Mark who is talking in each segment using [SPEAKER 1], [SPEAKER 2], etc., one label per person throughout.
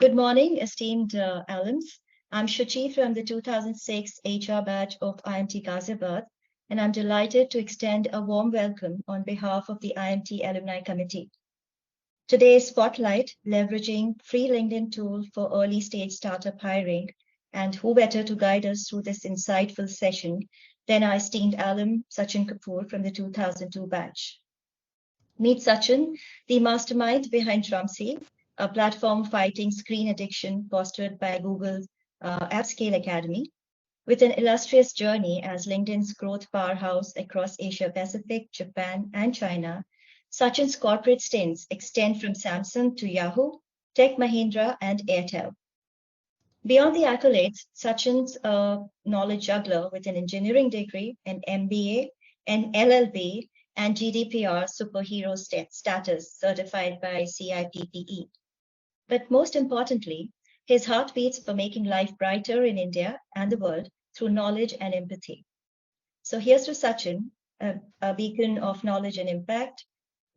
[SPEAKER 1] Good morning, esteemed alums. I'm Shuchi from the 2006 HR batch of IMT Ghaziabad, and I'm delighted to extend a warm welcome on behalf of the IMT Alumni Committee. Today's spotlight, leveraging free LinkedIn tool for early stage startup hiring, and who better to guide us through this insightful session than our esteemed alum, Sachin Kapoor from the 2002 batch. Meet Sachin, the mastermind behind Trumsy, a platform fighting screen addiction fostered by Google's AppScale Academy. With an illustrious journey as LinkedIn's growth powerhouse across Asia Pacific, Japan, and China, Sachin's corporate stints extend from Samsung to Yahoo, Tech Mahindra, and Airtel. Beyond the accolades, Sachin's a knowledge juggler with an engineering degree, an MBA, an LLB, and GDPR superhero status certified by CIPPE. But most importantly, his heart beats for making life brighter in India and the world through knowledge and empathy. So here's to Sachin, a beacon of knowledge and impact.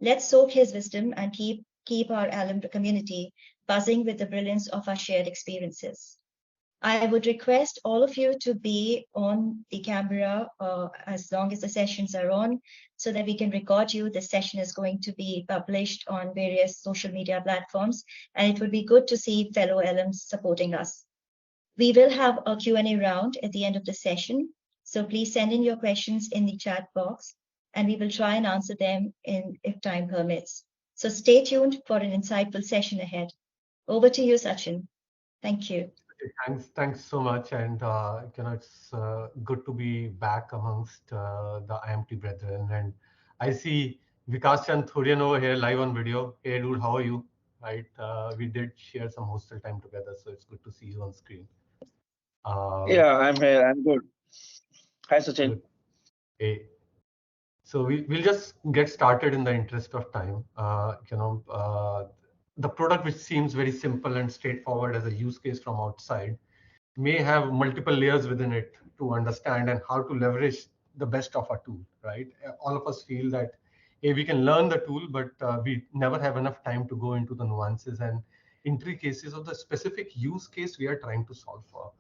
[SPEAKER 1] Let's soak his wisdom and keep our alum community buzzing with the brilliance of our shared experiences. I would request all of you to be on the camera as long as the sessions are on so that we can record you. The session is going to be published on various social media platforms, and it would be good to see fellow alums supporting us. We will have a Q&A round at the end of the session, so please send in your questions in the chat box, and we will try and answer them if time permits. So stay tuned for an insightful session ahead. Over to you, Sachin. Thank you.
[SPEAKER 2] Thanks so much, and it's good to be back amongst the IMT brethren. And I see Vikas Chand Thurian over here live on video. Hey, dude, how are you? Right, we did share some hostel time together, so it's good to see you on screen.
[SPEAKER 3] Yeah, I'm here. I'm good. Hi, Sachin.
[SPEAKER 2] Good. Hey. So we'll just get started in the interest of time. The product, which seems very simple and straightforward as a use case from outside, may have multiple layers within it to understand and how to leverage the best of our tool, right? All of us feel that we can learn the tool, but we never have enough time to go into the nuances and intricacies of the specific use case we are trying to solve for.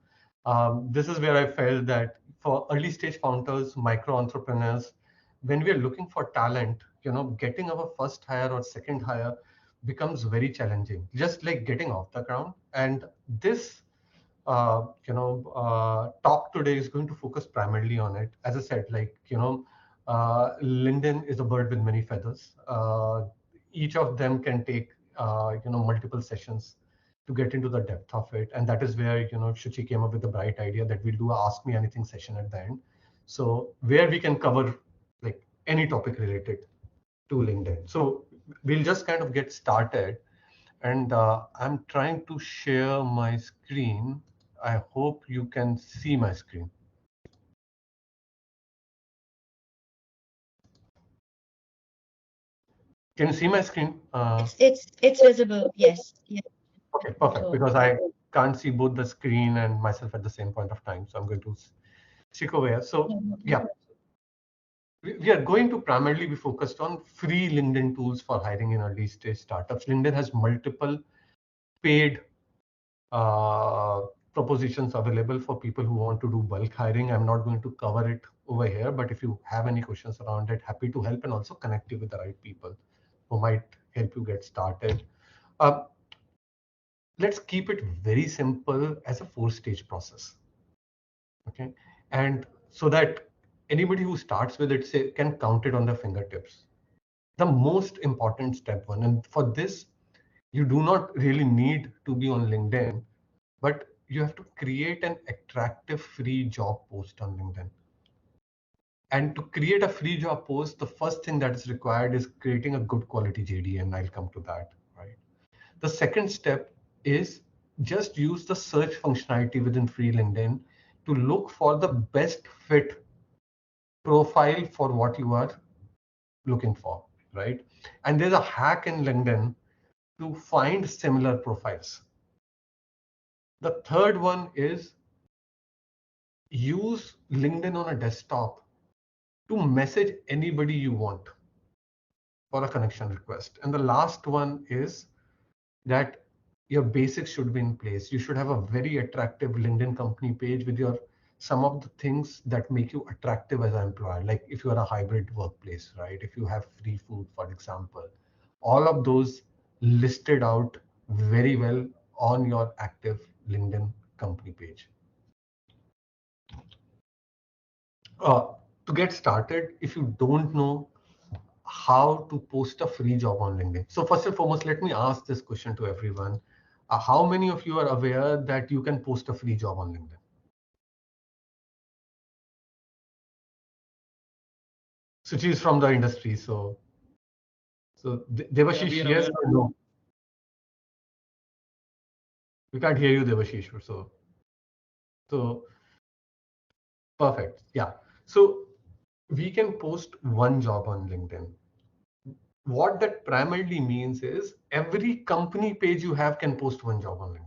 [SPEAKER 2] This is where I felt that for early stage founders, micro entrepreneurs, when we are looking for talent, getting our first hire or second hire becomes very challenging, just like getting off the ground. And this talk today is going to focus primarily on it. As I said, LinkedIn is a bird with many feathers. Each of them can take multiple sessions to get into the depth of it, and that is where Shuchi came up with the bright idea that we'll do a Ask Me Anything session at the end, so where we can cover like any topic related to LinkedIn. So we'll just kind of get started, and I'm trying to share my screen. I hope you can see my screen. Can you see my screen?
[SPEAKER 1] It's visible, yes. Yeah.
[SPEAKER 2] Okay, perfect, because I can't see both the screen and myself at the same point of time. So I'm going to stick over here. So yeah, we are going to primarily be focused on free LinkedIn tools for hiring in early stage startups. LinkedIn has multiple paid propositions available for people who want to do bulk hiring. I'm not going to cover it over here, but if you have any questions around it, happy to help and also connect you with the right people who might help you get started. Let's keep it very simple as a 4-stage process. Okay, and so that anybody who starts with it can count it on their fingertips. The most important step one, and for this, you do not really need to be on LinkedIn, but you have to create an attractive free job post on LinkedIn. And to create a free job post, the first thing that is required is creating a good quality JD, and I'll come to that, right? The second step is just use the search functionality within free LinkedIn to look for the best fit profile for what you are looking for, right? And there's a hack in LinkedIn to find similar profiles. The third one is use LinkedIn on a desktop to message anybody you want for a connection request. And the last one is that your basics should be in place. You should have a very attractive LinkedIn company page with your some of the things that make you attractive as an employer. Like if you are a hybrid workplace, right? If you have free food, for example, all of those listed out very well on your active LinkedIn company page. To get started, if you don't know how to post a free job on LinkedIn. So first and foremost, let me ask this question to everyone. How many of you are aware that you can post a free job on LinkedIn? Suchi is from the industry, so Devashish, yes or no? We can't hear you, Devashish. So perfect. Yeah. So we can post one job on LinkedIn. What that primarily means is every company page you have can post one job on LinkedIn.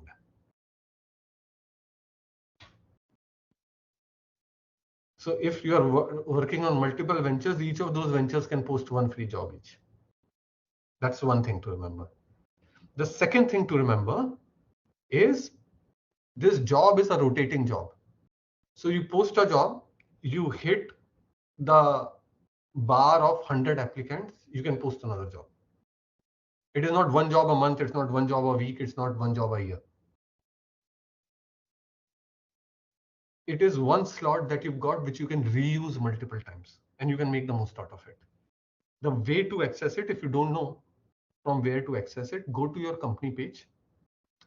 [SPEAKER 2] So if you are working on multiple ventures, each of those ventures can post one free job each. That's one thing to remember. The second thing to remember is this job is a rotating job. So you post a job, you hit the bar of 100 applicants, you can post another job. It is not one job a month, it's not one job a week, it's not one job a year. It is one slot that you've got which you can reuse multiple times and you can make the most out of it. The way to access it, if you don't know from where to access it, go to your company page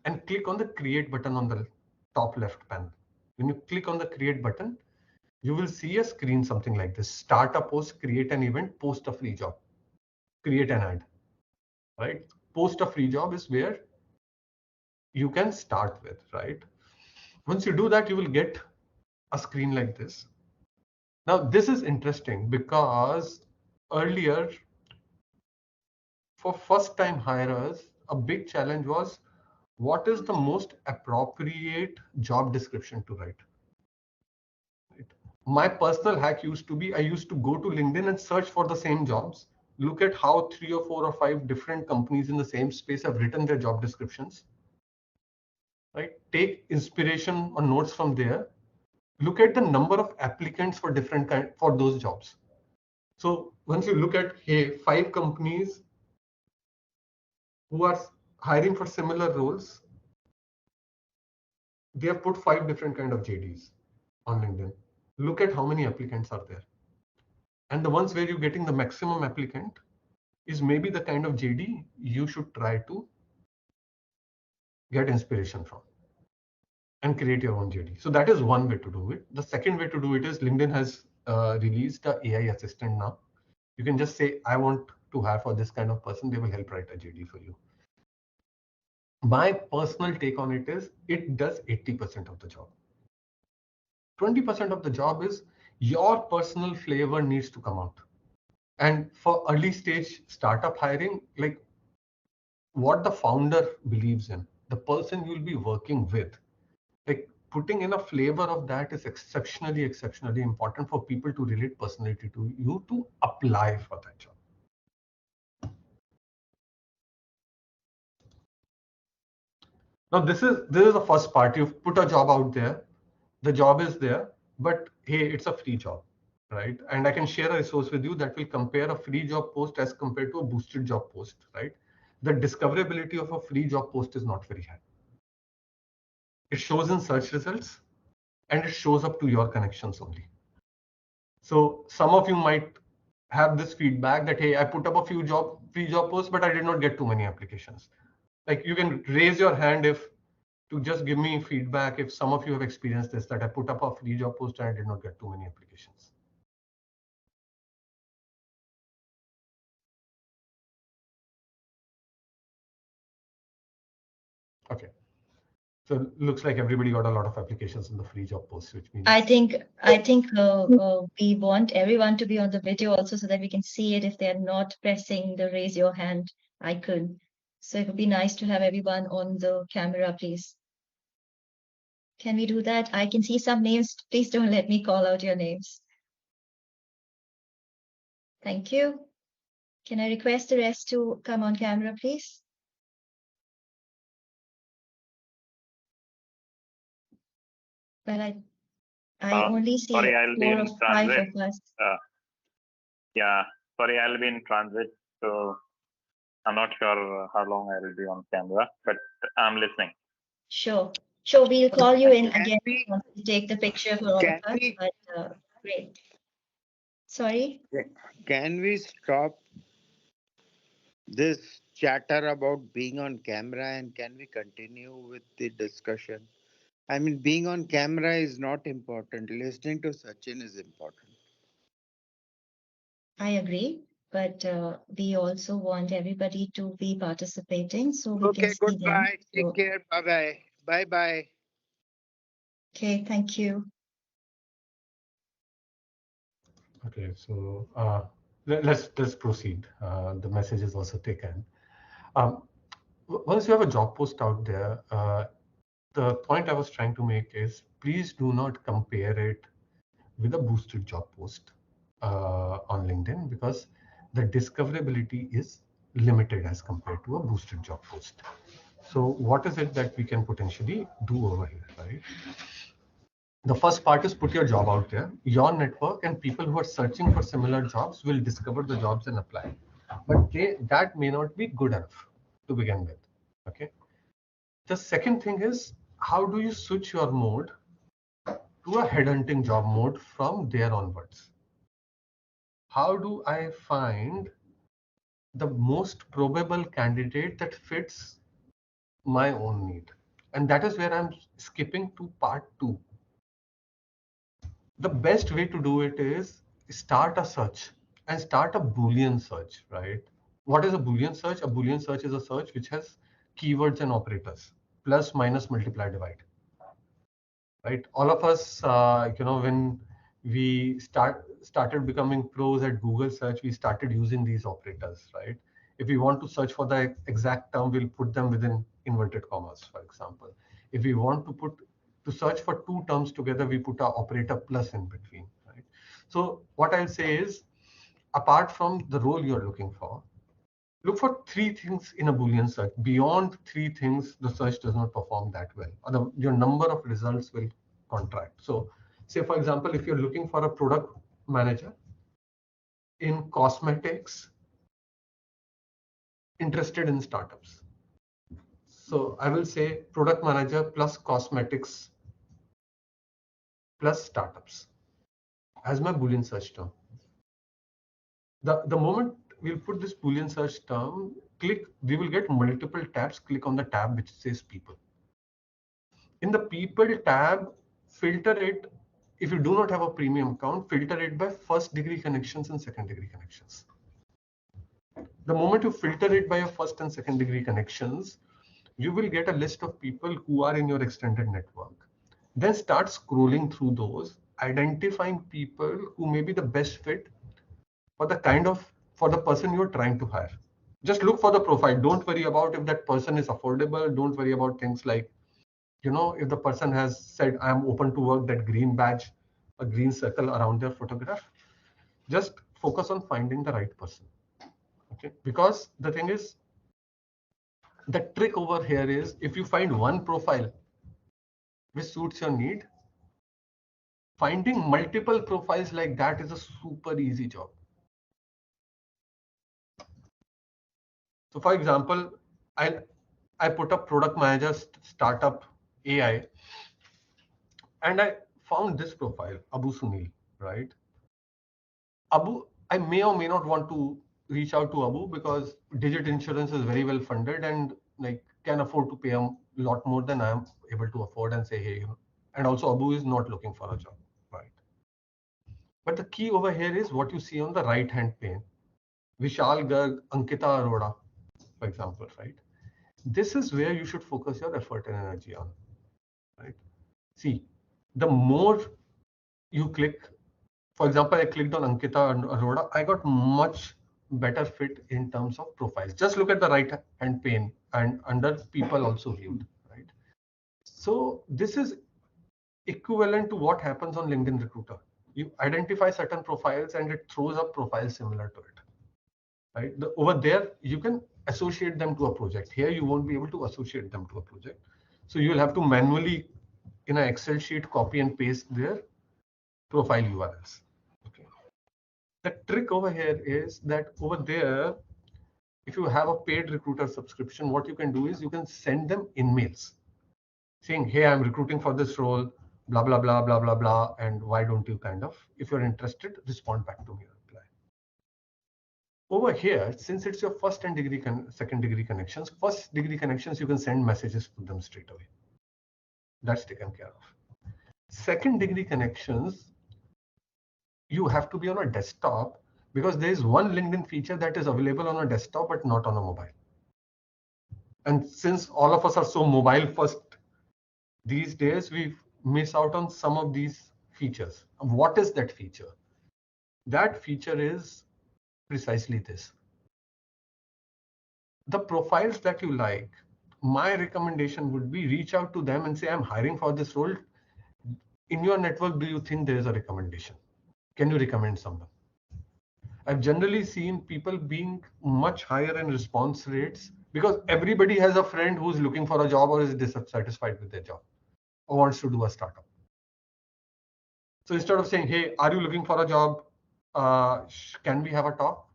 [SPEAKER 2] and click on the create button on the top left panel. When you click on the create button, you will see a screen something like this: start a post, create an event, post a free job, create an ad, right? Post a free job is where you can start with, right? Once you do that, you will get a screen like this. Now, this is interesting because earlier, for first time hirers, a big challenge was what is the most appropriate job description to write? Right? My personal hack used to be I used to go to LinkedIn and search for the same jobs, look at how 3 or 4 or 5 different companies in the same space have written their job descriptions, right? Take inspiration or notes from there, look at the number of applicants for different for those jobs. So once you look at, hey, 5 companies who are hiring for similar roles, they have put 5 different kind of JDs on LinkedIn. Look at how many applicants are there. And the ones where you're getting the maximum applicant is maybe the kind of JD you should try to get inspiration from and create your own JD. So that is one way to do it. The second way to do it is LinkedIn has released the AI assistant now. You can just say, I want to hire for this kind of person. They will help write a JD for you. My personal take on it is it does 80% of the job. 20% of the job is your personal flavor needs to come out. And for early stage startup hiring, like what the founder believes in, the person you'll be working with, like putting in a flavor of that is exceptionally important for people to relate personality to you to apply for that job. Now this is the first part. You've put a job out there, the job is there, but hey, it's a free job, right? And I can share a resource with you that will compare a free job post as compared to a boosted job post, right? The discoverability of a free job post is not very high. It shows in search results and it shows up to your connections only. So some of you might have this feedback that, hey, I put up a few free job posts, but I did not get too many applications. Like you can raise your hand if to just give me feedback if some of you have experienced this, that I put up a free job post and I did not get too many applications. Okay. So looks like everybody got a lot of applications in the free job post, which means
[SPEAKER 1] I think we want everyone to be on the video also so that we can see it if they're not pressing the raise your hand icon. So it would be nice to have everyone on the camera, please. Can we do that? I can see some names. Please don't let me call out your names. Thank you. Can I request the rest to come on camera, please? Well, I only see
[SPEAKER 4] sorry, I'll be
[SPEAKER 1] 4 or
[SPEAKER 4] in
[SPEAKER 1] 5
[SPEAKER 4] transit.
[SPEAKER 1] of us.
[SPEAKER 4] Yeah, sorry, I'll be in transit. So I'm not sure how long I will be on camera, but I'm listening.
[SPEAKER 1] Sure. Sure, we'll call you in again once we take the picture for all of us. But great. Sorry?
[SPEAKER 5] Can we stop this chatter about being on camera and can we continue with the discussion? I mean, being on camera is not important. Listening to Sachin is important.
[SPEAKER 1] I agree, but we also want everybody to be participating so we can see them.
[SPEAKER 5] Goodbye.
[SPEAKER 1] So,
[SPEAKER 5] Take care. Bye-bye. Bye-bye.
[SPEAKER 1] okay, thank you.
[SPEAKER 2] Okay, so let's proceed. The message is also taken. Once you have a job post out there, the point I was trying to make is please do not compare it with a boosted job post on LinkedIn because the discoverability is limited as compared to a boosted job post. So what is it that we can potentially do over here, right? The first part is put your job out there. Your network and people who are searching for similar jobs will discover the jobs and apply. But that may not be good enough to begin with. Okay. The second thing is how do you switch your mode to a headhunting job mode from there onwards? How do I find the most probable candidate that fits my own need? And that is where I'm skipping to part 2. The best way to do it is start a search and start a Boolean search, right? What is a Boolean search? A Boolean search is a search which has keywords and operators, plus, minus, multiply, divide, right? All of us, when we started becoming pros at Google search, we started using these operators, right? If we want to search for the exact term, we'll put them within inverted commas, for example. If we want to search for two terms together, we put our operator plus in between, right? So what I'll say is, apart from the role you're looking for, look for 3 things in a Boolean search. Beyond 3 things, the search does not perform that well, or your number of results will contract. So say, for example, if you're looking for a product manager in cosmetics, interested in startups. So I will say product manager plus cosmetics plus startups as my Boolean search term. The moment we'll put this Boolean search term, we will get multiple tabs. Click on the tab which says people. In the people tab, filter it. If you do not have a premium account, filter it by first degree connections and second degree connections. The moment you filter it by your first and second degree connections, you will get a list of people who are in your extended network. Then start scrolling through those, identifying people who may be the best fit for the person you're trying to hire. Just look for the profile. Don't worry about if that person is affordable. Don't worry about things like, if the person has said, I'm open to work, that green badge, a green circle around their photograph, just focus on finding the right person. Okay. Because the thing is, the trick over here is if you find one profile which suits your need, finding multiple profiles like that is a super easy job. So for example, I put up product manager startup AI, and I found this profile, Abu Sunil, right? Abu, I may or may not want to reach out to Abu because Digit Insurance is very well funded and can afford to pay a lot more than I am able to afford and say, hey, and also Abu is not looking for a job, right? But the key over here is what you see on the right hand pane. Vishal Garg, Ankita Arora, for example, right? This is where you should focus your effort and energy on, right? See, the more you click, for example, I clicked on Ankita and Arora, I got much better fit in terms of profiles. Just look at the right hand pane and under people also viewed, right? So this is equivalent to what happens on LinkedIn Recruiter. You identify certain profiles and it throws up profiles similar to it, right? Over there, you can associate them to a project. Here, you won't be able to associate them to a project. So you'll have to manually in an Excel sheet, copy and paste their profile URLs. Okay. The trick over here is that over there, if you have a paid recruiter subscription, what you can do is you can send them in-mails saying, hey, I'm recruiting for this role, blah, blah, blah, blah, blah, blah. And why don't you kind of, if you're interested, respond back to me. Reply. Over here, since it's your first and second degree connections, first degree connections, you can send messages to them straight away. That's taken care of. Second degree connections, you have to be on a desktop because there is one LinkedIn feature that is available on a desktop, but not on a mobile. And since all of us are so mobile first these days, we miss out on some of these features. What is that feature? That feature is precisely this. The profiles that you like, my recommendation would be reach out to them and say, I'm hiring for this role. In your network, do you think there is a recommendation? Can you recommend someone? I've generally seen people being much higher in response rates because everybody has a friend who's looking for a job or is dissatisfied with their job or wants to do a startup. So instead of saying, hey, are you looking for a job? Can we have a talk?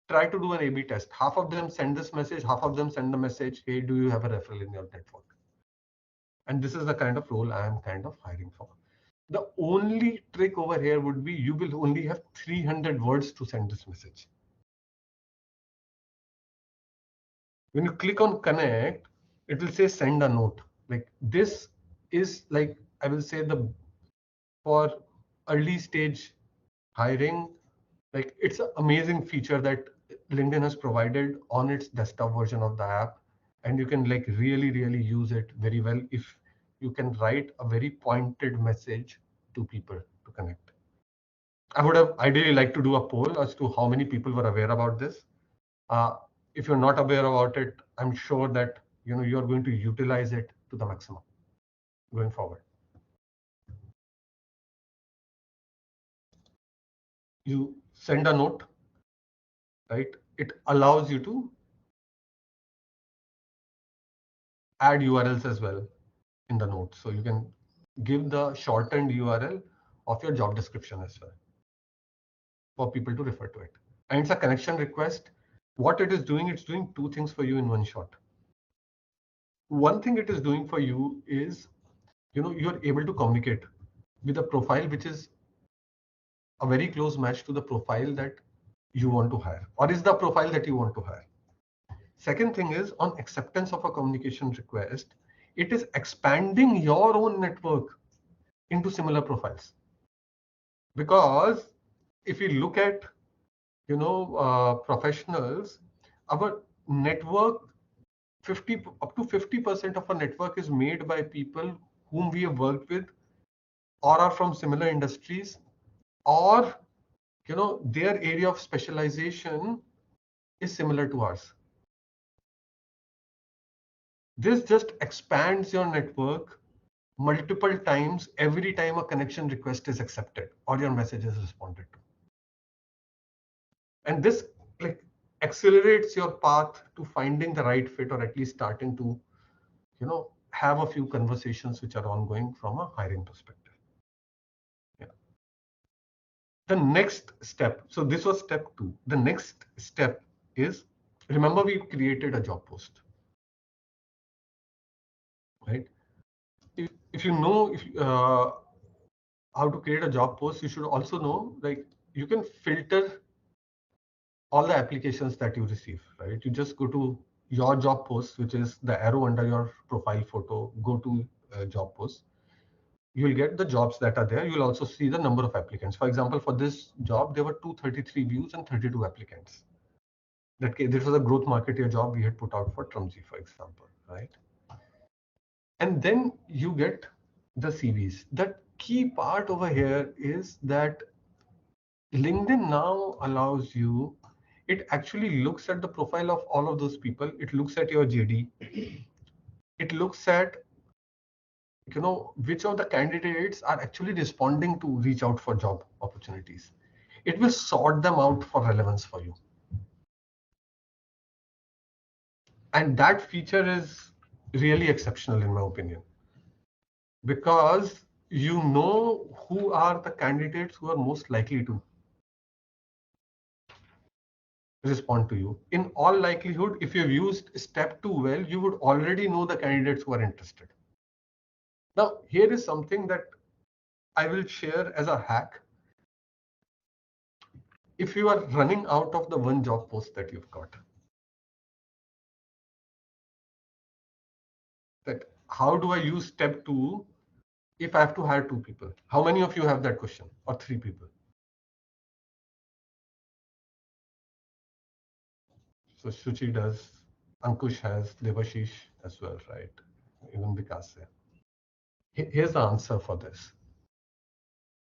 [SPEAKER 2] Try to do an A/B test. Half of them send this message, half of them send the message, hey, do you have a referral in your network? And this is the kind of role I am kind of hiring for. The only trick over here would be you will only have 300 words to send this message. When you click on connect, it will say send a note. Like this is like, I will say for early stage hiring, like it's an amazing feature that LinkedIn has provided on its desktop version of the app. And you can like really use it very well if you can write a very pointed message to people to connect. I would have ideally liked to do a poll as to how many people were aware about this. If you're not aware about it, I'm sure that you're going to utilize it to the maximum going forward. You send a note, right? It allows you to add URLs as well in the note. So you can give the shortened URL of your job description as well for people to refer to it. And it's a connection request. What it is doing, it's doing two things for you in one shot. One thing it is doing for you is, you're able to communicate with a profile which is a very close match to the profile that you want to hire, or is the profile that you want to hire. Second thing is, on acceptance of a communication request, it is expanding your own network into similar profiles. Because if you look at, professionals, our network, up to 50% of our network is made by people whom we have worked with or are from similar industries, or their area of specialization is similar to ours. This just expands your network multiple times every time a connection request is accepted or your message is responded to. And this like accelerates your path to finding the right fit, or at least starting to have a few conversations which are ongoing from a hiring perspective. Yeah. The next step, so this was step 2. The next step is, remember we created a job post, right? If you know how to create a job post, you should also know, like, you can filter all the applications that you receive, right? You just go to your job post, which is the arrow under your profile photo, go to job post. You'll get the jobs that are there. You'll also see the number of applicants. For example, for this job, there were 233 views and 32 applicants. This was a growth marketer job we had put out for Trumsy, for example, right? And then you get the CVs. The key part over here is that LinkedIn now allows you, it actually looks at the profile of all of those people. It looks at your JD. It looks at, which of the candidates are actually responding to reach out for job opportunities. It will sort them out for relevance for you. And that feature is really exceptional in my opinion. because you know who are the candidates who are most likely to respond to you. In all likelihood, if you've used step 2 well, you would already know the candidates who are interested. Now, here is something that I will share as a hack. If you are running out of the one job post that you've got, that how do I use step 2 if I have to hire 2 people? How many of you have that question, or 3 people? So Shuchi does, Ankush has, Devashish as well, right? Even Vikas. Here's the answer for this.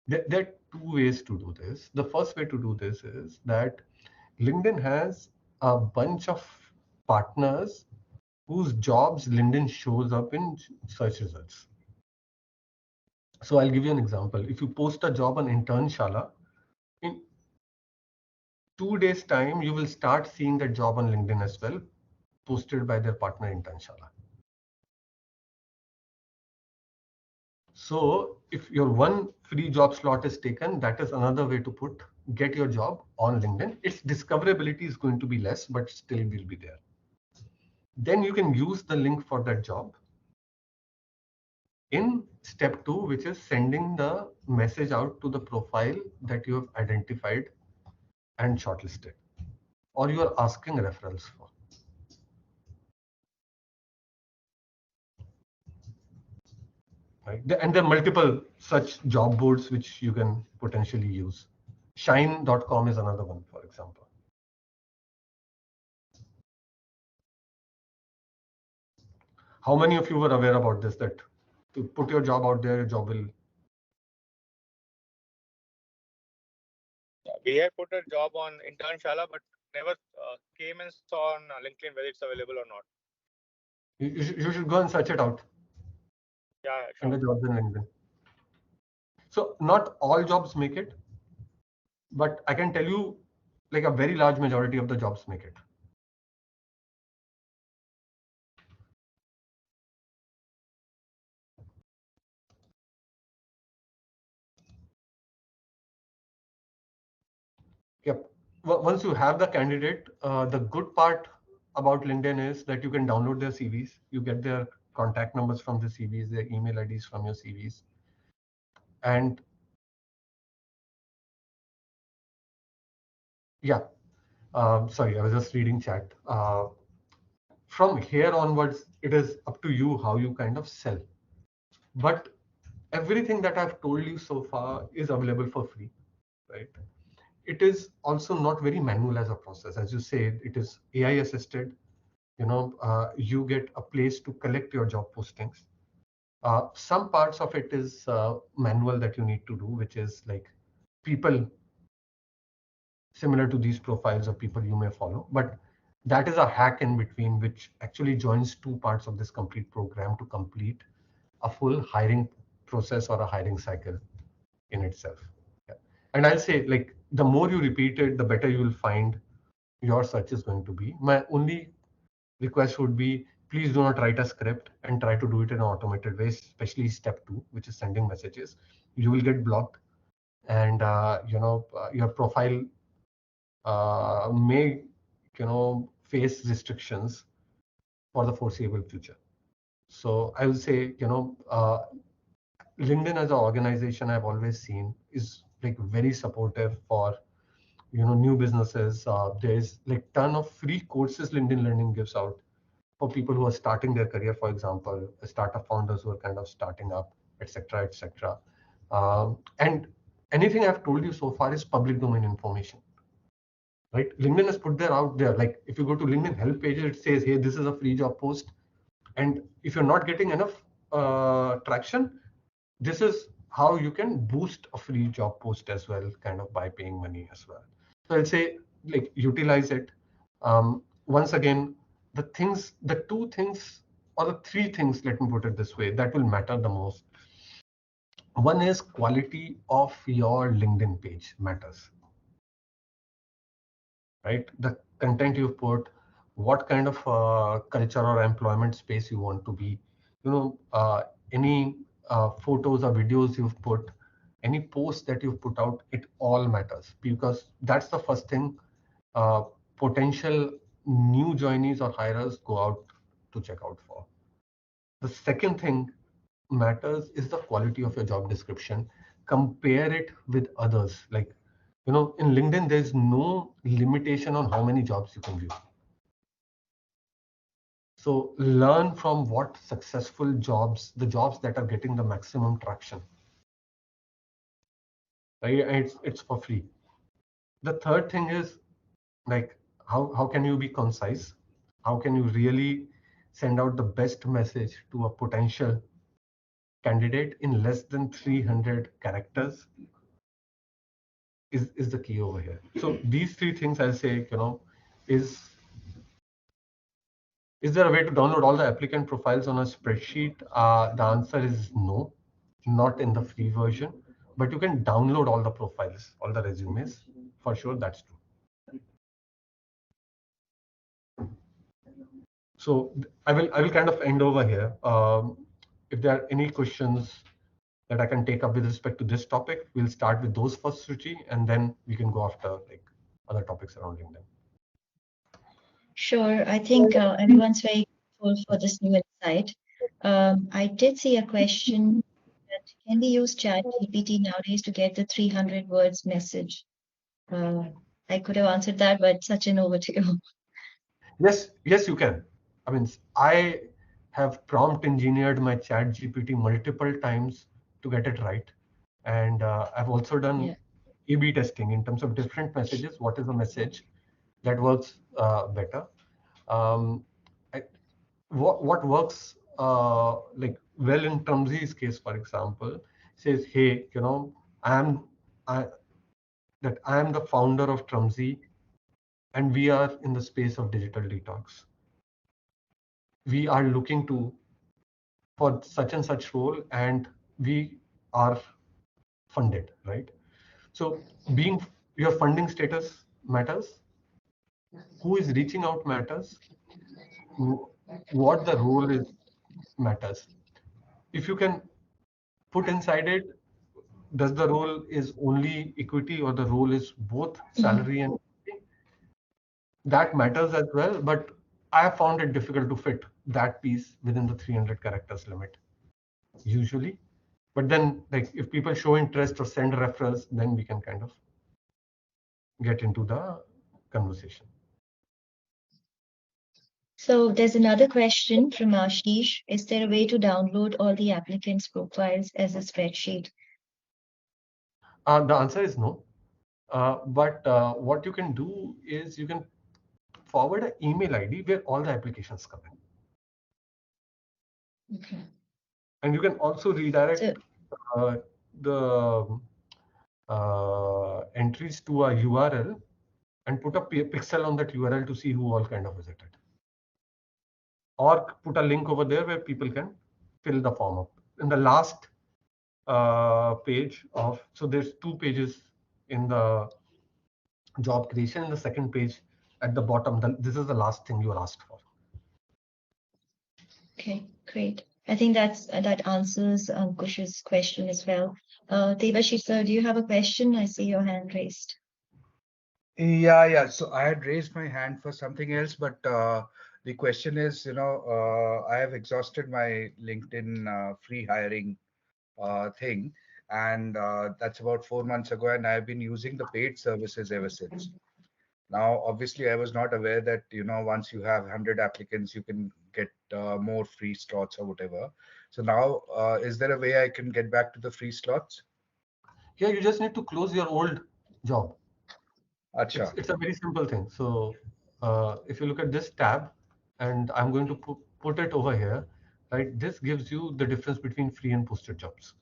[SPEAKER 2] There are 2 ways to do this. The first way to do this is that LinkedIn has a bunch of partners whose jobs LinkedIn shows up in search results. So I'll give you an example. If you post a job on Internshala, in 2 days' time, you will start seeing that job on LinkedIn as well, posted by their partner Internshala. So if your one free job slot is taken, that is another way to get your job on LinkedIn. Its discoverability is going to be less, but still will be there. Then you can use the link for that job in step 2, which is sending the message out to the profile that you have identified and shortlisted, or you are asking referrals for. Right? And there are multiple such job boards which you can potentially use. Shine.com is another one, for example. How many of you were aware about this, that to put your job out there, your job will...
[SPEAKER 6] We had put a job on Internshala, but never came and saw on LinkedIn whether it's available or not.
[SPEAKER 2] You should go and search it out.
[SPEAKER 6] Yeah, sure.
[SPEAKER 2] Under jobs in LinkedIn. So not all jobs make it, but I can tell you, like, a very large majority of the jobs make it. Yep. Once you have the candidate, the good part about LinkedIn is that you can download their CVs. You get their contact numbers from the CVs, their email IDs from your CVs. And yeah, sorry, I was just reading chat. From here onwards, it is up to you how you kind of sell. But everything that I've told you so far is available for free, right? It is also not very manual as a process. As you say, it is AI assisted. You get a place to collect your job postings. Some parts of it is manual that you need to do, which is like people similar to these profiles of people you may follow. But that is a hack in between, which actually joins 2 parts of this complete program to complete a full hiring process or a hiring cycle in itself. Yeah. And I'll say, like, the more you repeat it, the better you will find your search is going to be. My only request would be, please do not write a script and try to do it in an automated way, especially step 2, which is sending messages. You will get blocked, and your profile may face restrictions for the foreseeable future. So I would say, LinkedIn as an organization, I've always seen, is like very supportive for new businesses. There's like ton of free courses LinkedIn Learning gives out for people who are starting their career, for example, startup founders who are kind of starting up, etc., etc. And anything I've told you so far is public domain information, right? LinkedIn has put that out there. Like, if you go to LinkedIn help pages, it says, hey, this is a free job post. And if you're not getting enough traction, this is how you can boost a free job post as well, kind of by paying money as well. So I'll say, like, utilize it. Once again, the 2 things, or the 3 things, let me put it this way, that will matter the most. One is quality of your LinkedIn page matters, right? The content you've put, what kind of culture or employment space you want to be, any photos or videos you've put, any post that you've put out, it all matters, because that's the first thing potential new joinees or hirers go out to check out for. The second thing matters is the quality of your job description. Compare it with others. Like, in LinkedIn, there's no limitation on how many jobs you can view. So learn from what successful jobs, the jobs that are getting the maximum traction. Right? And it's for free. The third thing is, like, how can you be concise? How can you really send out the best message to a potential candidate in less than 300 characters is the key over here. So these three things I'll say, is there a way to download all the applicant profiles on a spreadsheet? The answer is no, not in the free version, but you can download all the profiles, all the resumes, for sure, that's true. So I will kind of end over here. If there are any questions that I can take up with respect to this topic, we'll start with those first, Ruchi, and then we can go after like other topics surrounding them.
[SPEAKER 1] Sure. I think everyone's very grateful for this new insight. I did see a question that can we use ChatGPT nowadays to get the 300 words message? I could have answered that, but Sachin, over to you.
[SPEAKER 2] Yes, you can. I mean, I have prompt engineered my ChatGPT multiple times to get it right. And I've also done A/B testing in terms of different messages. What is the message that works better? What works like well in Trumzi's case, for example, says, hey, I am the founder of Trumzi, and we are in the space of digital detox. We are looking for such and such role, and we are funded, right? So your funding status matters, who is reaching out matters, what the role is matters. If you can put inside it, does the role is only equity or the role is both salary and equity? That matters as well, but I have found it difficult to fit that piece within the 300 characters limit usually. But then, like, if people show interest or send referrals, then we can kind of get into the conversation.
[SPEAKER 1] So there's another question from Ashish. Is there a way to download all the applicants' profiles as a spreadsheet?
[SPEAKER 2] The answer is no. But what you can do is you can forward an email ID where all the applications come in.
[SPEAKER 1] Okay.
[SPEAKER 2] And you can also redirect the entries to a URL and put a pixel on that URL to see who all kind of visited. Or put a link over there where people can fill the form up. In the last page of, so there's 2 pages in the job creation. In the second page at the bottom, this is the last thing you are asked for.
[SPEAKER 1] Okay, great. I think that answers Ankush's question as well. Debashis sir, do you have a question? I see your hand raised.
[SPEAKER 7] Yeah. So I had raised my hand for something else, but the question is, I have exhausted my LinkedIn free hiring thing, and that's about 4 months ago, and I've been using the paid services ever since. Now, obviously, I was not aware that, once you have 100 applicants, you can get more free slots or whatever. So now, is there a way I can get back to the free slots?
[SPEAKER 2] Yeah, you just need to close your old job.
[SPEAKER 7] Achha.
[SPEAKER 2] It's a very simple thing. So if you look at this tab, and I'm going to put it over here, right? This gives you the difference between free and posted jobs.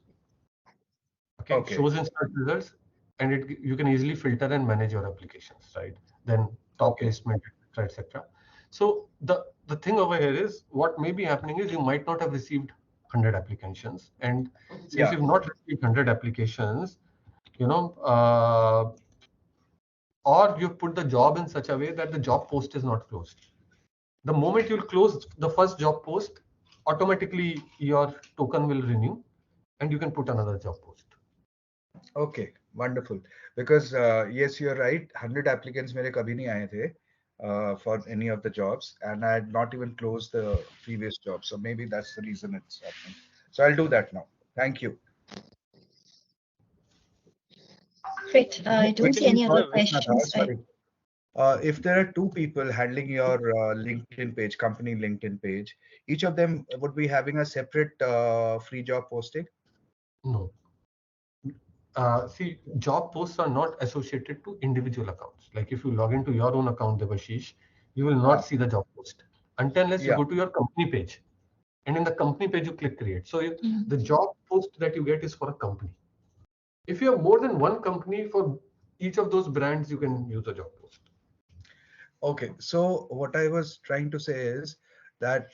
[SPEAKER 2] Okay. It shows in search results, and you can easily filter and manage your applications, right? Then top placement, etc. So the thing over here is, what may be happening is you might not have received 100 applications, and since you've not received 100 applications, or you've put the job in such a way that the job post is not closed. The moment you'll close the first job post, automatically your token will renew, and you can put another job post.
[SPEAKER 7] Okay, wonderful. Because yes, you're right. 100 applicants mere kabhi nahi aaye the for any of the jobs, and I had not even closed the previous job. So maybe that's the reason it's happening. So I'll do that now. Thank you.
[SPEAKER 1] Great. I don't see any other questions.
[SPEAKER 7] Sorry. If there are two people handling your LinkedIn page, company LinkedIn page, each of them would be having a separate free job posting?
[SPEAKER 2] No. See, job posts are not associated to individual accounts. Like if you log into your own account, Devashish, you will not see the job post unless you go to your company page. And in the company page, you click create. So the job post that you get is for a company. If you have more than one company, for each of those brands, you can use a job post.
[SPEAKER 7] Okay, so what I was trying to say is that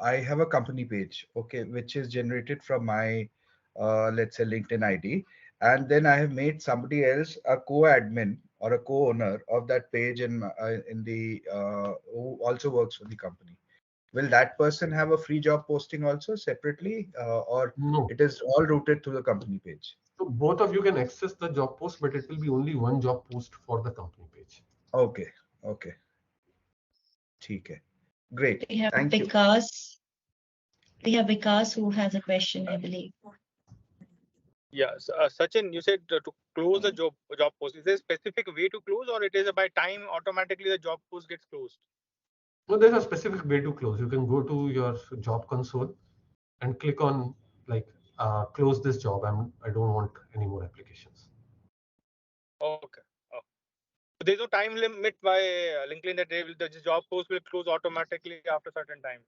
[SPEAKER 7] I have a company page, okay, which is generated from my, let's say, LinkedIn ID. And then I have made somebody else a co-admin or a co-owner of that page who also works for the company. Will that person have a free job posting also separately, or
[SPEAKER 2] no,
[SPEAKER 7] it is all routed through the company page?
[SPEAKER 2] So both of you can access the job post, but it will be only one job post for the company page.
[SPEAKER 7] Okay, okay. Okay. Great.
[SPEAKER 1] We have
[SPEAKER 7] Thank you.
[SPEAKER 1] We have Vikas who has a question, I believe.
[SPEAKER 6] Yeah, Sachin, you said to close the job post. Is there a specific way to close, or it is by time automatically the job post gets closed?
[SPEAKER 2] No, there's a specific way to close. You can go to your job console and click on like close this job. I don't want any more applications.
[SPEAKER 6] Okay. Oh. There's no time limit by LinkedIn that the job post will close automatically after a certain time.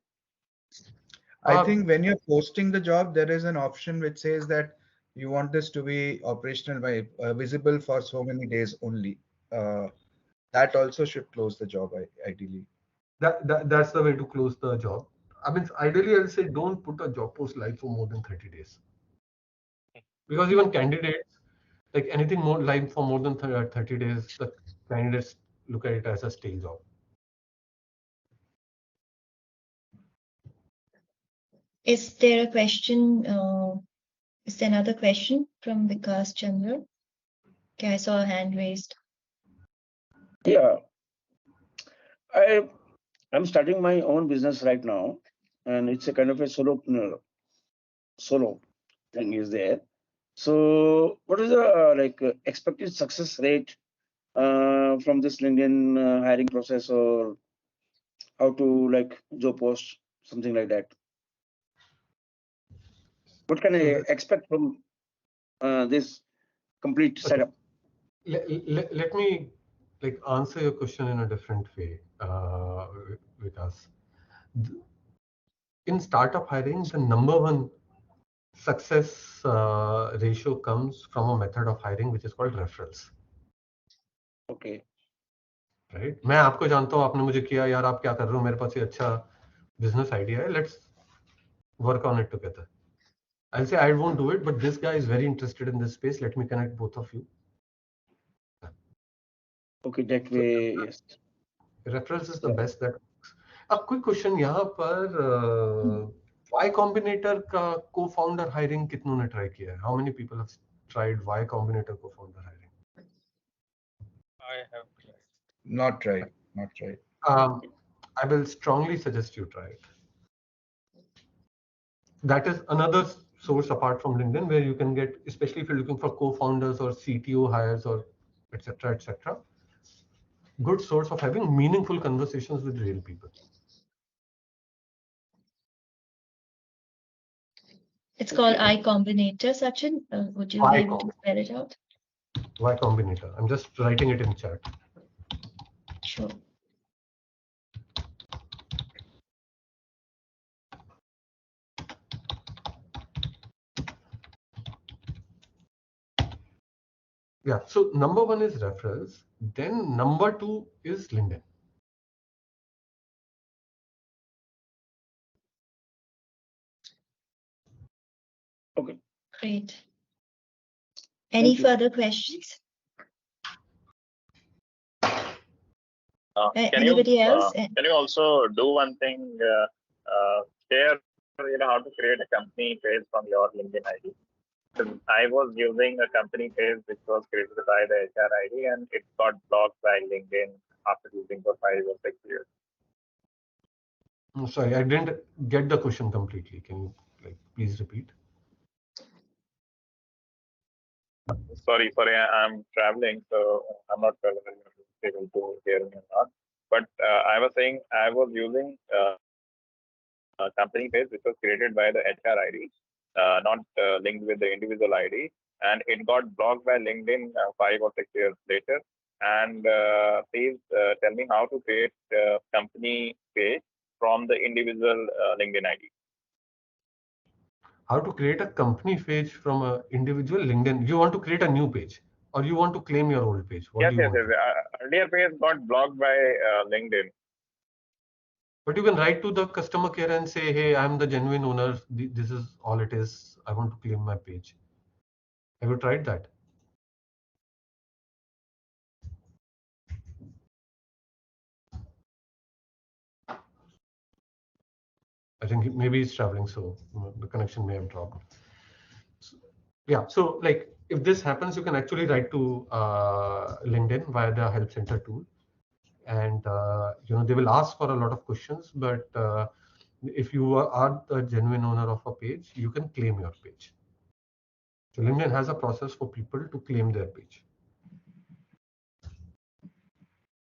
[SPEAKER 7] I think when you're posting the job, there is an option which says that you want this to be operational by visible for so many days only. That also should close the job, ideally.
[SPEAKER 2] That's the way to close the job. I mean, ideally, I'll say don't put a job post live for more than 30 days. Because even candidates, like anything more live for more than 30 days, the candidates look at it as a stale job.
[SPEAKER 1] Is there a question? Is there another question from Vikas Chandra? Okay, I saw a hand raised.
[SPEAKER 3] Yeah. I'm starting my own business right now, and it's a kind of a solo thing is there. So what is the expected success rate from this LinkedIn hiring process, or how to job post, something like that? What can I expect from this complete setup?
[SPEAKER 2] Let me answer your question in a different way with us. In startup hiring, the number one success ratio comes from a method of hiring which is called referrals.
[SPEAKER 3] Okay.
[SPEAKER 2] Right? मैं आपको जानता हूँ, आपने मुझे किया, यार आप क्या कर रहे हो, मेरे पास ये अच्छा business idea है, let's work on it together. I'll say I won't do it, but this guy is very interested in this space. Let me connect both of you.
[SPEAKER 3] Okay, that way, yes.
[SPEAKER 2] Referrals is the best that works. A quick question यहाँ पर Y Combinator का co-founder hiring कितनों ने try किया है? How many people have tried Y Combinator co-founder hiring?
[SPEAKER 6] I have
[SPEAKER 7] not tried. Not tried.
[SPEAKER 2] I will strongly suggest you try it. That is another source apart from LinkedIn where you can get, especially if you're looking for co-founders or CTO hires or etc. Good source of having meaningful conversations with real people.
[SPEAKER 1] It's called I Combinator, Sachin. Would you be able to spell it out?
[SPEAKER 2] Y Combinator. I'm just writing it in chat.
[SPEAKER 1] Sure.
[SPEAKER 2] Yeah, so number one is referrals. Then number two is LinkedIn.
[SPEAKER 3] Okay.
[SPEAKER 1] Great. Any further questions? Anybody else?
[SPEAKER 4] Can you also do one thing? Share, how to create a company page from your LinkedIn ID. I was using a company page which was created by the HR ID and it got blocked by LinkedIn after using for 5 or 6 years.
[SPEAKER 2] Sorry, I didn't get the question completely. Can you please repeat?
[SPEAKER 4] Sorry, I'm traveling, so I'm not sure whether you're able to hear me or not. But I was saying I was using a company page which was created by the HR ID, not linked with the individual ID, and it got blocked by LinkedIn 5 or 6 years later. And please tell me how to create a company page from the individual LinkedIn ID.
[SPEAKER 2] How to create a company page from an individual LinkedIn? You want to create a new page, or you want to claim your old page? What
[SPEAKER 4] Yes,
[SPEAKER 2] do you
[SPEAKER 4] yes,
[SPEAKER 2] want?
[SPEAKER 4] yes. Earlier page got blocked by LinkedIn.
[SPEAKER 2] But you can write to the customer care and say, hey, I'm the genuine owner. This is all it is. I want to claim my page. Have you tried that? I think maybe he's traveling, so the connection may have dropped. So, yeah, so if this happens, you can actually write to LinkedIn via the help center tool, and they will ask for a lot of questions. But if you are the genuine owner of a page, you can claim your page. So LinkedIn has a process for people to claim their page.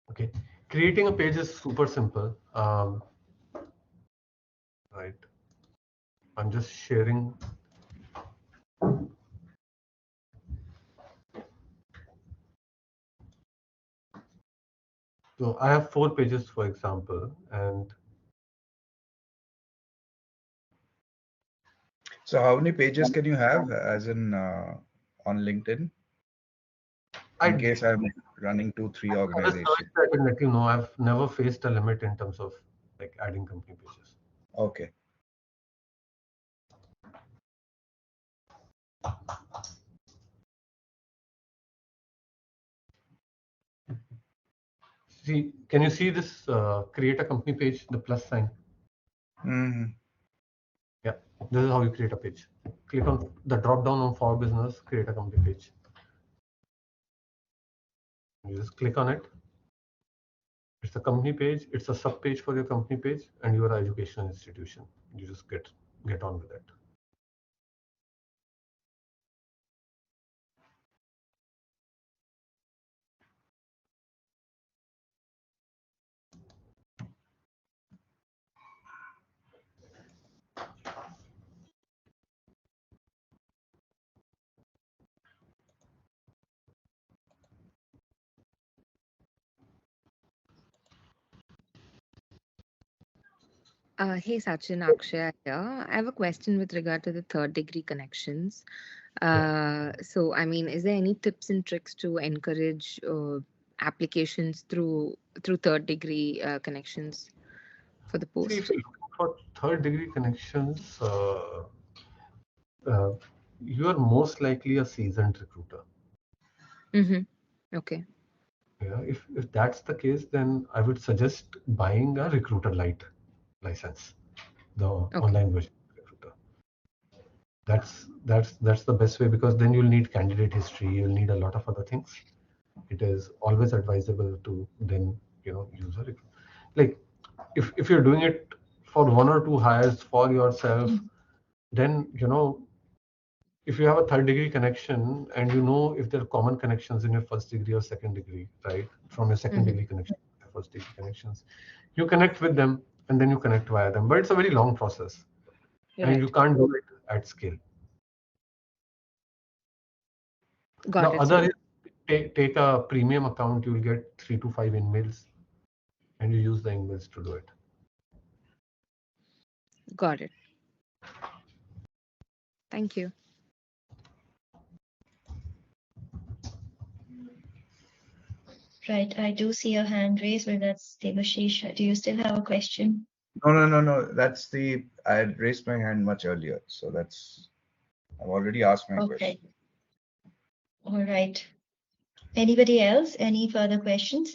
[SPEAKER 2] Okay, creating a page is super simple. Right, I'm just sharing. So I have 4 pages, for example, and
[SPEAKER 7] So how many pages can you have as in on LinkedIn? In case I'm running 2-3 organizations.
[SPEAKER 2] I can let you know. I've never faced a limit in terms of adding company pages.
[SPEAKER 7] Okay.
[SPEAKER 2] See, can you see this create a company page, the plus sign?
[SPEAKER 7] Mm-hmm.
[SPEAKER 2] Yeah, this is how you create a page. Click on the drop down on for business, create a company page. You just click on it. It's a company page. It's a sub page for your company page and your educational institution. You just get on with it.
[SPEAKER 8] Hey Sachin, Akshay here. I have a question with regard to the third degree connections. So, I mean, is there any tips and tricks to encourage applications through third degree connections for the post?
[SPEAKER 2] See, if you're looking for third degree connections, you are most likely a seasoned recruiter.
[SPEAKER 8] Mm-hmm. Okay.
[SPEAKER 2] Yeah, if that's the case, then I would suggest buying a Recruiter Lite license, the online version of Recruiter. That's the best way, because then you'll need candidate history, you'll need a lot of other things. It is always advisable to then use a recruiter. If you're doing it for 1 or 2 hires for yourself, then if you have a third degree connection and if there are common connections in your first degree or second degree, right, from your second degree connection, first degree connections, you connect with them and then you connect via them. But it's a very long process, and you can't do it at scale.
[SPEAKER 8] Got it.
[SPEAKER 2] Other is take a premium account, you will get 3 to 5 emails, and you use the emails to do it.
[SPEAKER 8] Got it. Thank you.
[SPEAKER 1] Right, I do see a hand raised, but that's Debashish. Do you still have a question?
[SPEAKER 7] No. I had raised my hand much earlier, so I've already asked my question.
[SPEAKER 1] All right. Anybody else? Any further questions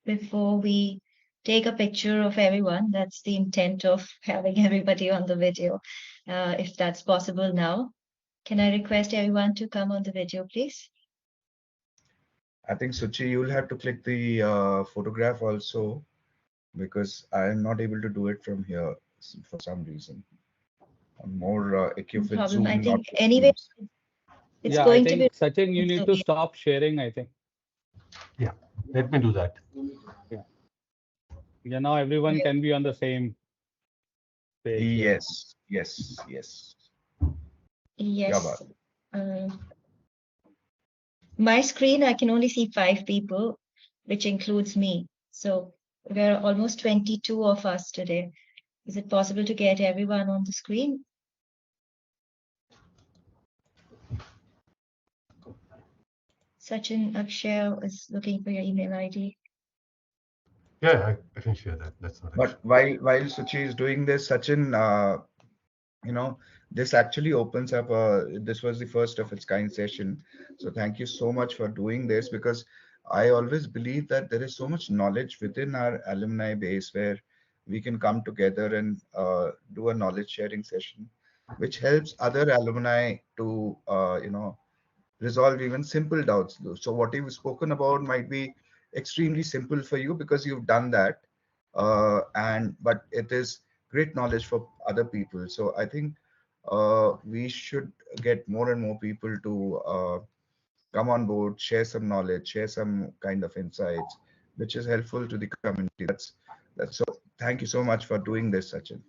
[SPEAKER 1] before we take a picture of everyone? That's the intent of having everybody on the video, if that's possible now. Can I request everyone to come on the video, please?
[SPEAKER 7] I think Suchi, you'll have to click the photograph also because I am not able to do it from here for some reason. I'm more equipped
[SPEAKER 1] No
[SPEAKER 7] with
[SPEAKER 1] problem. I
[SPEAKER 7] Zoom, not
[SPEAKER 1] think
[SPEAKER 7] with
[SPEAKER 1] anyway,
[SPEAKER 7] Teams.
[SPEAKER 1] it's
[SPEAKER 9] Yeah, I
[SPEAKER 1] going to be.
[SPEAKER 9] think Sachin, you need
[SPEAKER 1] So
[SPEAKER 9] to stop sharing, I think.
[SPEAKER 2] Yeah, let me do that.
[SPEAKER 9] Yeah. Yeah, now everyone can be on the same page here.
[SPEAKER 7] Yes, yes, yes. Yeah,
[SPEAKER 1] Yes. My screen, I can only see 5 people, which includes me. So there are almost 22 of us today. Is it possible to get everyone on the screen? Sachin Akshay is looking for your email ID.
[SPEAKER 2] Yeah, I can share that. That's not an issue.
[SPEAKER 7] but while Suchi is doing this, Sachin, you know, this actually opens up this was the first of its kind session. So thank you so much for doing this because I always believe that there is so much knowledge within our alumni base where we can come together and do a knowledge sharing session, which helps other alumni to, resolve even simple doubts. So what you've spoken about might be extremely simple for you because you've done that, and but it is great knowledge for other people. So I think we should get more and more people to come on board, share some knowledge, share some kind of insights, which is helpful to the community. That's so. Thank you so much for doing this, Sachin.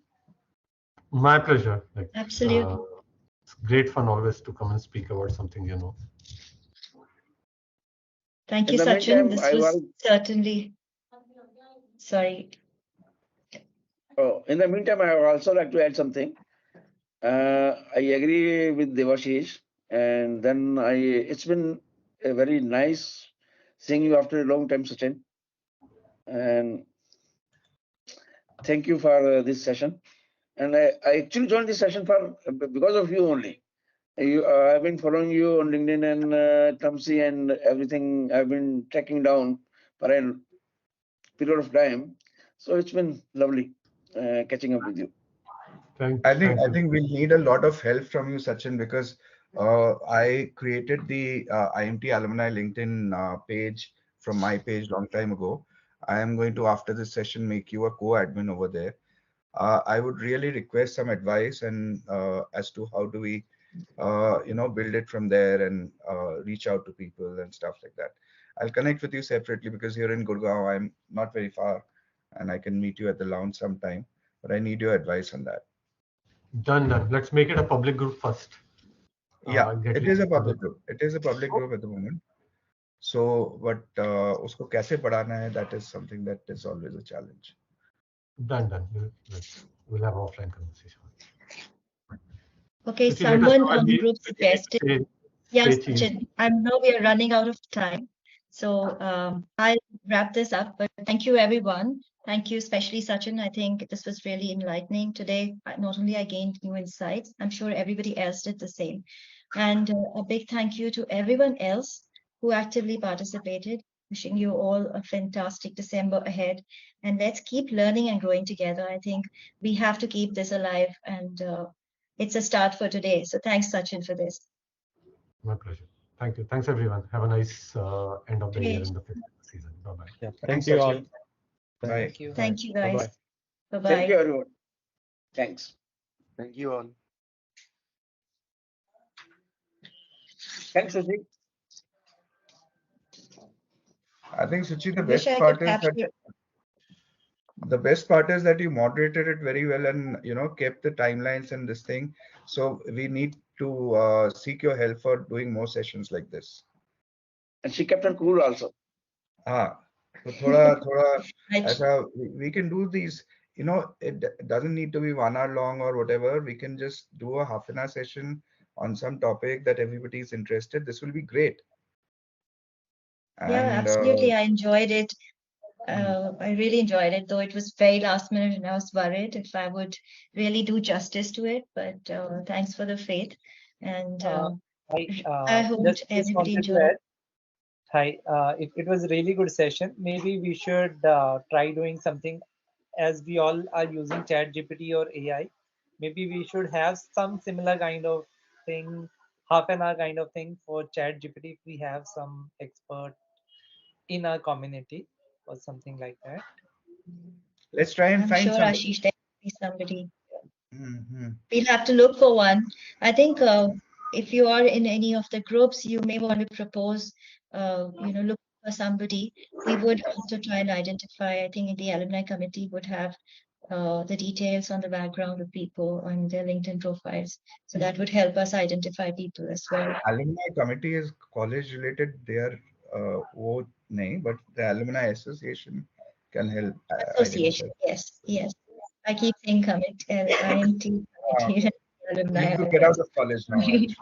[SPEAKER 2] My pleasure. Like,
[SPEAKER 1] Absolutely.
[SPEAKER 2] it's great fun always to come and speak about something you know.
[SPEAKER 1] Thank
[SPEAKER 3] In
[SPEAKER 1] you,
[SPEAKER 3] the
[SPEAKER 1] Sachin.
[SPEAKER 3] meantime,
[SPEAKER 1] This
[SPEAKER 3] I
[SPEAKER 1] was
[SPEAKER 3] was
[SPEAKER 1] certainly, sorry.
[SPEAKER 3] in the meantime, I would also like to add something. I agree with Devashish, and then it's been a very nice seeing you after a long time, Sachin. And thank you for this session. And I actually joined this session for because of you only. I've been following you on LinkedIn and Tumsi and everything. I've been tracking down for a period of time. So it's been lovely catching up with you.
[SPEAKER 2] Thank
[SPEAKER 7] I
[SPEAKER 2] you.
[SPEAKER 7] think we'll need a lot of help from you, Sachin, because I created the IMT alumni LinkedIn page from my page long time ago. I am going to, after this session, make you a co-admin over there. I would really request some advice and as to how do we, build it from there and reach out to people and stuff like that. I'll connect with you separately because you're in Gurgaon. I'm not very far, and I can meet you at the lounge sometime. But I need your advice on that.
[SPEAKER 2] Done. Let's make it a public group first.
[SPEAKER 7] Yeah,
[SPEAKER 2] Get
[SPEAKER 7] it
[SPEAKER 2] you
[SPEAKER 7] is a
[SPEAKER 2] other.
[SPEAKER 7] public group. It is a public group at the moment. So, but उसको कैसे पढ़ाना है, that is something that is always a challenge.
[SPEAKER 2] Done. We'll have offline conversation.
[SPEAKER 1] Okay,
[SPEAKER 2] Suchi, let us
[SPEAKER 1] someone
[SPEAKER 2] know when
[SPEAKER 1] on the
[SPEAKER 2] we
[SPEAKER 1] group suggested.
[SPEAKER 2] say
[SPEAKER 1] Yes,
[SPEAKER 2] change.
[SPEAKER 1] Sachin, I know we are running out of time. So I'll wrap this up, but thank you, everyone. Thank you, especially Sachin. I think this was really enlightening today. Not only I gained new insights, I'm sure everybody else did the same. And a big thank you to everyone else who actively participated. Wishing you all a fantastic December ahead. And let's keep learning and growing together. I think we have to keep this alive, and it's a start for today. So thanks, Sachin, for this.
[SPEAKER 2] My pleasure. Thank you. Thanks, everyone. Have a nice end of the year
[SPEAKER 1] Great.
[SPEAKER 2] and the fifth season. Bye-bye.
[SPEAKER 9] Yeah.
[SPEAKER 7] Thanks,
[SPEAKER 9] Thank you all.
[SPEAKER 7] Sachin. Bye.
[SPEAKER 8] Thank you.
[SPEAKER 1] Thank you,
[SPEAKER 9] Bye-bye.
[SPEAKER 1] guys.
[SPEAKER 3] Thank
[SPEAKER 1] Bye-bye.
[SPEAKER 3] you, everyone. Thanks.
[SPEAKER 5] Thank you all.
[SPEAKER 3] Thanks, Suji.
[SPEAKER 7] I think Suchi,
[SPEAKER 1] I wish I could capture.
[SPEAKER 7] the best part is that you moderated it very well and kept the timelines and this thing. So we need to seek your help for doing more sessions like this.
[SPEAKER 3] And she kept her cool also.
[SPEAKER 7] हाँ, तो थोड़ा
[SPEAKER 1] Right.
[SPEAKER 7] ऐसा we can do these. It doesn't need to be 1 hour long or whatever. We can just do a half-an-hour session on some topic that everybody is interested. This will be great.
[SPEAKER 1] Yeah,
[SPEAKER 7] And
[SPEAKER 1] absolutely. I enjoyed it. I really enjoyed it, though it was very last minute and I was worried if I would really do justice to it. But thanks for the faith. And I hope
[SPEAKER 10] Just
[SPEAKER 1] everybody
[SPEAKER 10] wanted to
[SPEAKER 1] enjoyed.
[SPEAKER 10] add, hi, it was a really good session. Maybe we should try doing something as we all are using Chat GPT or AI. Maybe we should have some similar kind of thing half an hour kind of thing for chat GPT if we have some expert in our community or something like that.
[SPEAKER 7] Let's try and
[SPEAKER 1] I'm
[SPEAKER 7] find
[SPEAKER 1] sure
[SPEAKER 7] somebody.
[SPEAKER 1] Ashish, there will be somebody.
[SPEAKER 7] Mhm.
[SPEAKER 1] We'll have to look for one. I think if you are in any of the groups, you may want to propose, look for somebody. We would also try and identify, I think the alumni committee would have the details on the background of people on their LinkedIn profiles. So that would help us identify people as well.
[SPEAKER 7] Alumni committee is college related. They are वो नहीं, but the alumni association can help
[SPEAKER 1] Association,
[SPEAKER 7] identify.
[SPEAKER 1] yes. I keep saying IMT committee,
[SPEAKER 7] You
[SPEAKER 1] alumni.
[SPEAKER 7] need to get out of college now. Actually.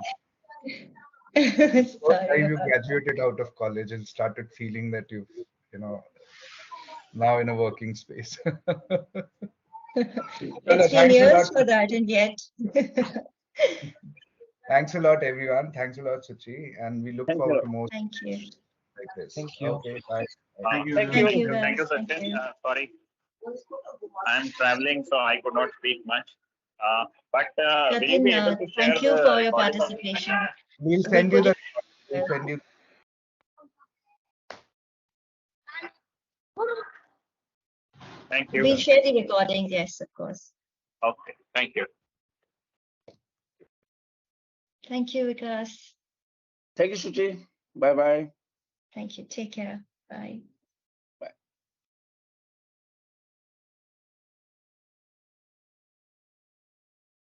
[SPEAKER 7] First
[SPEAKER 1] Sorry
[SPEAKER 7] time you
[SPEAKER 1] about
[SPEAKER 7] graduated out of college and started feeling that you've, now in a working space.
[SPEAKER 1] It's been years for that, and yet.
[SPEAKER 7] Thanks a lot, everyone. Thanks a lot, Suchi, and we look forward to more.
[SPEAKER 1] Thank you.
[SPEAKER 7] Like this.
[SPEAKER 10] Thank you.
[SPEAKER 7] Okay, bye.
[SPEAKER 4] Thank you.
[SPEAKER 1] Thank you, guys.
[SPEAKER 4] Thank you, Sachin. Sorry, I'm traveling, so I could not speak much. But will you be able to share
[SPEAKER 1] thank you
[SPEAKER 4] the
[SPEAKER 1] for your
[SPEAKER 4] recording?
[SPEAKER 1] participation.
[SPEAKER 7] We'll send you the. We'll
[SPEAKER 1] Well.
[SPEAKER 7] send you.
[SPEAKER 4] Thank you.
[SPEAKER 1] We'll share the recording, yes, of course.
[SPEAKER 4] Okay, thank you.
[SPEAKER 1] Thank you, Vikas.
[SPEAKER 3] Thank you, Shuchi. Bye bye.
[SPEAKER 1] Thank you. Take care. Bye.